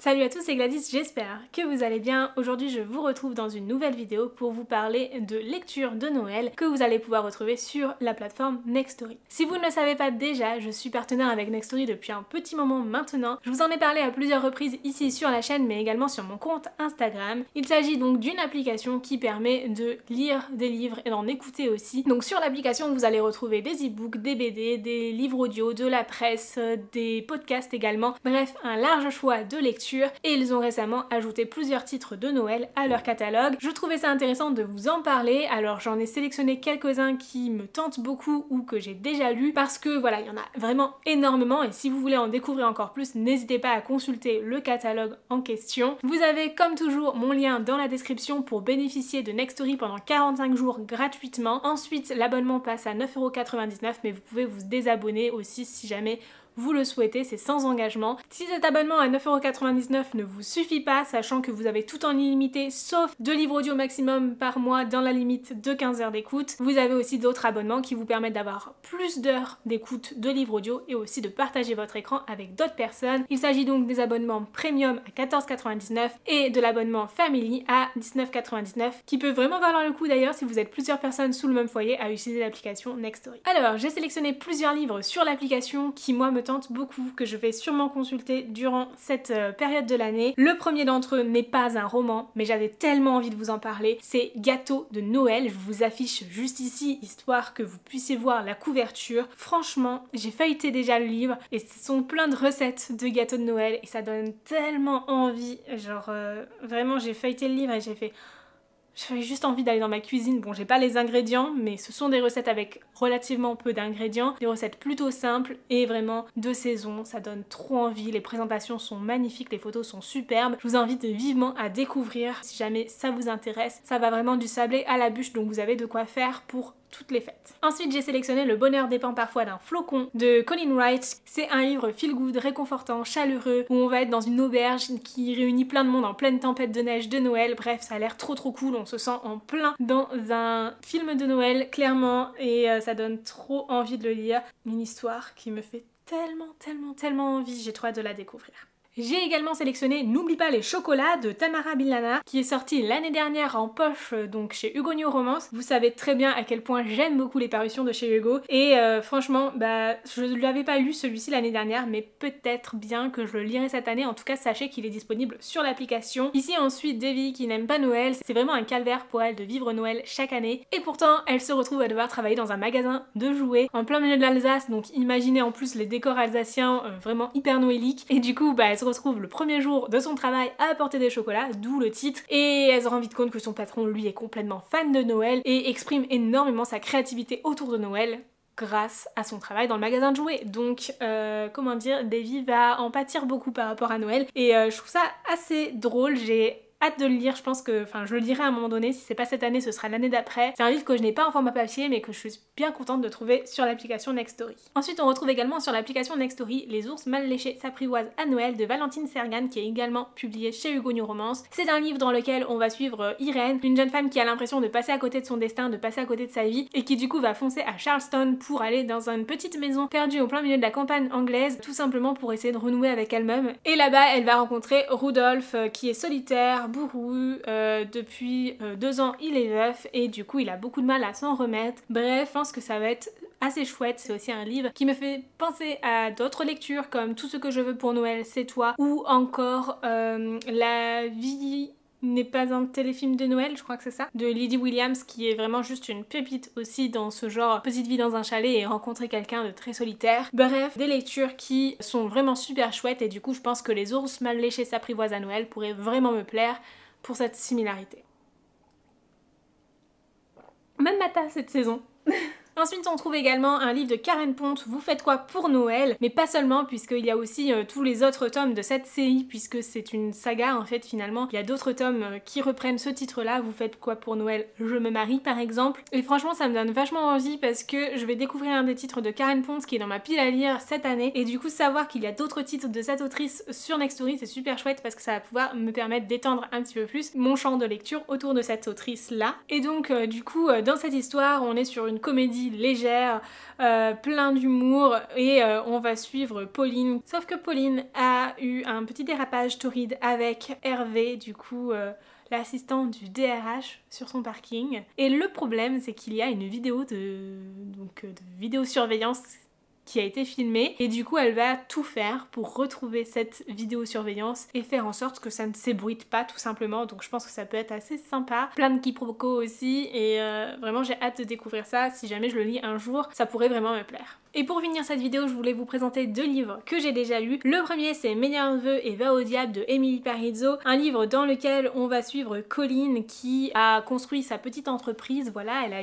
Salut à tous, c'est Gladys, j'espère que vous allez bien. Aujourd'hui je vous retrouve dans une nouvelle vidéo pour vous parler de lecture de Noël que vous allez pouvoir retrouver sur la plateforme Nextory. Si vous ne le savez pas déjà, je suis partenaire avec Nextory depuis un petit moment maintenant. Je vous en ai parlé à plusieurs reprises ici sur la chaîne mais également sur mon compte Instagram. Il s'agit donc d'une application qui permet de lire des livres et d'en écouter aussi. Donc sur l'application vous allez retrouver des e-books, des BD, des livres audio, de la presse, des podcasts également. Bref, un large choix de lecture. Et ils ont récemment ajouté plusieurs titres de Noël à leur catalogue. Je trouvais ça intéressant de vous en parler, alors j'en ai sélectionné quelques-uns qui me tentent beaucoup ou que j'ai déjà lus parce que voilà, il y en a vraiment énormément et si vous voulez en découvrir encore plus, n'hésitez pas à consulter le catalogue en question. Vous avez comme toujours mon lien dans la description pour bénéficier de Nextory pendant 45 jours gratuitement. Ensuite, l'abonnement passe à 9,99 € mais vous pouvez vous désabonner aussi si jamais vous le souhaitez, c'est sans engagement. Si cet abonnement à 9,99 € ne vous suffit pas, sachant que vous avez tout en illimité sauf 2 livres audio maximum par mois dans la limite de 15 heures d'écoute, vous avez aussi d'autres abonnements qui vous permettent d'avoir plus d'heures d'écoute de livres audio et aussi de partager votre écran avec d'autres personnes. Il s'agit donc des abonnements premium à 14,99 € et de l'abonnement family à 19,99 € qui peut vraiment valoir le coup d'ailleurs si vous êtes plusieurs personnes sous le même foyer à utiliser l'application Nextory. Alors, j'ai sélectionné plusieurs livres sur l'application qui moi me tente beaucoup, que je vais sûrement consulter durant cette période de l'année. Le premier d'entre eux n'est pas un roman, mais j'avais tellement envie de vous en parler. C'est Gâteau de Noël. Je vous affiche juste ici, histoire que vous puissiez voir la couverture. Franchement, j'ai feuilleté déjà le livre et ce sont plein de recettes de gâteaux de Noël et ça donne tellement envie. Genre, vraiment, j'ai feuilleté le livre et j'avais juste envie d'aller dans ma cuisine. Bon, j'ai pas les ingrédients, mais ce sont des recettes avec relativement peu d'ingrédients, des recettes plutôt simples et vraiment de saison. Ça donne trop envie, les présentations sont magnifiques, les photos sont superbes. Je vous invite vivement à découvrir si jamais ça vous intéresse. Ça va vraiment du sablé à la bûche, donc vous avez de quoi faire pour toutes les fêtes. Ensuite, j'ai sélectionné Le bonheur dépend parfois d'un flocon de Colin Wright. C'est un livre feel good, réconfortant, chaleureux, où on va être dans une auberge qui réunit plein de monde en pleine tempête de neige de Noël. Bref, ça a l'air trop cool, on se sent en plein dans un film de Noël, clairement, et ça donne trop envie de le lire. Une histoire qui me fait tellement envie, j'ai trop hâte de la découvrir. J'ai également sélectionné N'oublie pas les chocolats de Tamara Billana qui est sorti l'année dernière en poche donc chez Hugo New Romance. Vous savez très bien à quel point j'aime beaucoup les parutions de chez Hugo et franchement je ne l'avais pas lu celui-ci l'année dernière mais peut-être bien que je le lirai cette année. En tout cas sachez qu'il est disponible sur l'application. Ici ensuite Davy qui n'aime pas Noël, c'est vraiment un calvaire pour elle de vivre Noël chaque année et pourtant elle se retrouve à devoir travailler dans un magasin de jouets en plein milieu de l'Alsace, donc imaginez en plus les décors alsaciens vraiment hyper noéliques et du coup elle se retrouve le premier jour de son travail à apporter des chocolats, d'où le titre, et elle se rend vite compte que son patron lui est complètement fan de Noël et exprime énormément sa créativité autour de Noël grâce à son travail dans le magasin de jouets. Donc comment dire, Davy va en pâtir beaucoup par rapport à Noël et je trouve ça assez drôle. J'ai hâte de le lire, je pense que, je le lirai à un moment donné, si c'est pas cette année, ce sera l'année d'après. C'est un livre que je n'ai pas en format papier, mais que je suis bien contente de trouver sur l'application Nextory. Ensuite, on retrouve également sur l'application Nextory Les ours mal léchés s'apprivoisent à Noël de Valentine Sergan, qui est également publié chez Hugo New Romance. C'est un livre dans lequel on va suivre Irène, une jeune femme qui a l'impression de passer à côté de son destin, de passer à côté de sa vie, et qui du coup va foncer à Charleston pour aller dans une petite maison perdue au plein milieu de la campagne anglaise, tout simplement pour essayer de renouer avec elle-même. Et là-bas, elle va rencontrer Rudolph, qui est solitaire, bourru, depuis 2 ans il est veuf et du coup il a beaucoup de mal à s'en remettre. Bref, je pense que ça va être assez chouette. C'est aussi un livre qui me fait penser à d'autres lectures comme Tout ce que je veux pour Noël c'est toi ou encore La vie n'est pas un téléfilm de Noël, je crois que c'est ça, de Lydie Williams, qui est vraiment juste une pépite aussi dans ce genre petite vie dans un chalet et rencontrer quelqu'un de très solitaire. Bref, des lectures qui sont vraiment super chouettes et du coup je pense que Les ours mal léchés s'apprivoisent à Noël pourraient vraiment me plaire pour cette similarité. Même ma tasse cette saison. Ensuite on trouve également un livre de Karen Ponte, Vous faites quoi pour Noël? Mais pas seulement, puisqu'il y a aussi tous les autres tomes de cette série, puisque c'est une saga en fait finalement. Il y a d'autres tomes qui reprennent ce titre là, Vous faites quoi pour Noël? Je me marie par exemple. Et franchement ça me donne vachement envie parce que je vais découvrir un des titres de Karen Ponte qui est dans ma pile à lire cette année. Et du coup savoir qu'il y a d'autres titres de cette autrice sur Nextory, c'est super chouette parce que ça va pouvoir me permettre d'étendre un petit peu plus mon champ de lecture autour de cette autrice là. Et donc du coup dans cette histoire on est sur une comédie aussi légère, plein d'humour et on va suivre Pauline. Sauf que Pauline a eu un petit dérapage torride avec Hervé, du coup l'assistant du DRH sur son parking. Et le problème, c'est qu'il y a une vidéo de vidéosurveillance qui a été filmée et du coup elle va tout faire pour retrouver cette vidéosurveillance et faire en sorte que ça ne s'ébruite pas tout simplement. Donc je pense que ça peut être assez sympa, plein de quiproquos aussi et vraiment j'ai hâte de découvrir ça. Si jamais je le lis un jour, ça pourrait vraiment me plaire. Et pour finir cette vidéo, je voulais vous présenter 2 livres que j'ai déjà lus. Le premier, c'est Meilleurs vœux et va au diable de Emily Parizeau, un livre dans lequel on va suivre Colline qui a construit sa petite entreprise. Voilà, elle a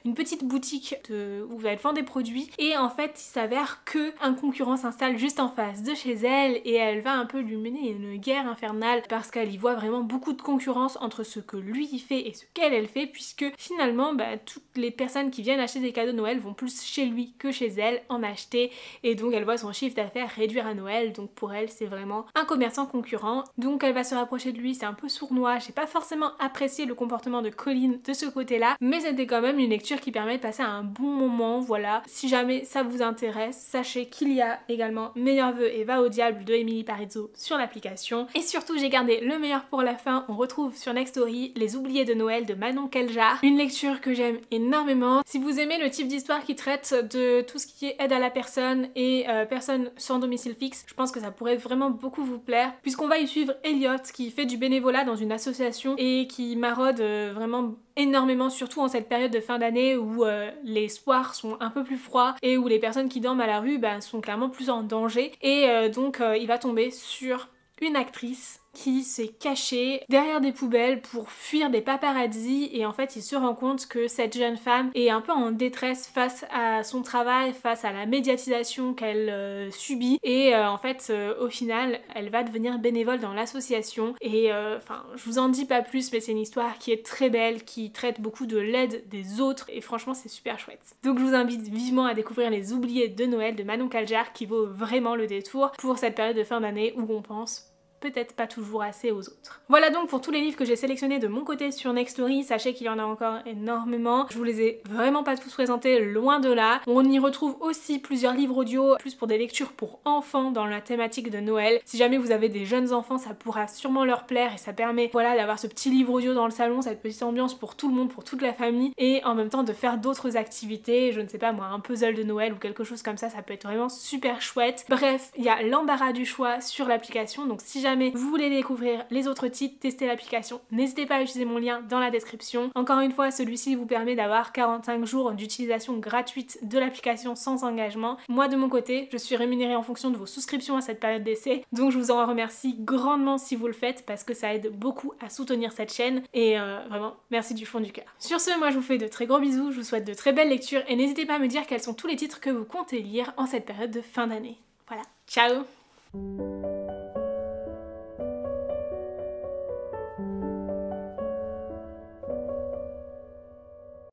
une petite boutique où elle vend des produits et en fait il s'avère qu'un concurrent s'installe juste en face de chez elle et elle va un peu lui mener une guerre infernale parce qu'elle y voit vraiment beaucoup de concurrence entre ce que lui il fait et ce qu'elle fait, puisque finalement toutes les personnes qui viennent acheter des cadeaux de Noël vont plus chez lui que chez elle en acheter et donc elle voit son chiffre d'affaires réduire à Noël. Donc pour elle c'est vraiment un commerçant concurrent, donc elle va se rapprocher de lui. C'est un peu sournois, j'ai pas forcément apprécié le comportement de Colline de ce côté là, mais c'était quand même une lecture qui permet de passer un bon moment. Voilà, si jamais ça vous intéresse, sachez qu'il y a également Meilleurs vœux et va au diable de Emily Parizeau sur l'application. Et surtout j'ai gardé le meilleur pour la fin, on retrouve sur Nextory Les oubliés de Noël de Manon Keljar, une lecture que j'aime énormément. Si vous aimez le type d'histoire qui traite de tout ce qui est aide à la personne et personne sans domicile fixe, je pense que ça pourrait vraiment beaucoup vous plaire, puisqu'on va y suivre Elliot qui fait du bénévolat dans une association et qui maraude vraiment énormément, surtout en cette période de fin d'année où les soirs sont un peu plus froids et où les personnes qui dorment à la rue sont clairement plus en danger. Et donc il va tomber sur une actrice qui s'est cachée derrière des poubelles pour fuir des paparazzis et en fait il se rend compte que cette jeune femme est un peu en détresse face à son travail, face à la médiatisation qu'elle subit et en fait au final elle va devenir bénévole dans l'association et enfin je vous en dis pas plus, mais c'est une histoire qui est très belle, qui traite beaucoup de l'aide des autres et franchement c'est super chouette. Donc je vous invite vivement à découvrir Les oubliés de Noël de Manon Keljar qui vaut vraiment le détour pour cette période de fin d'année où on pense peut-être pas toujours assez aux autres. Voilà donc pour tous les livres que j'ai sélectionnés de mon côté sur Nextory. Sachez qu'il y en a encore énormément. Je vous les ai vraiment pas tous présentés, loin de là. On y retrouve aussi plusieurs livres audio, plus pour des lectures pour enfants dans la thématique de Noël. Si jamais vous avez des jeunes enfants, ça pourra sûrement leur plaire et ça permet voilà d'avoir ce petit livre audio dans le salon, cette petite ambiance pour tout le monde, pour toute la famille et en même temps de faire d'autres activités, je ne sais pas moi, un puzzle de Noël ou quelque chose comme ça peut être vraiment super chouette. Bref, il y a l'embarras du choix sur l'application, donc si jamais vous voulez découvrir les autres titres, tester l'application, n'hésitez pas à utiliser mon lien dans la description. Encore une fois, celui-ci vous permet d'avoir 45 jours d'utilisation gratuite de l'application sans engagement. Moi de mon côté, je suis rémunérée en fonction de vos souscriptions à cette période d'essai, donc je vous en remercie grandement si vous le faites parce que ça aide beaucoup à soutenir cette chaîne et vraiment merci du fond du cœur. Sur ce, moi je vous fais de très gros bisous, je vous souhaite de très belles lectures et n'hésitez pas à me dire quels sont tous les titres que vous comptez lire en cette période de fin d'année. Voilà, ciao!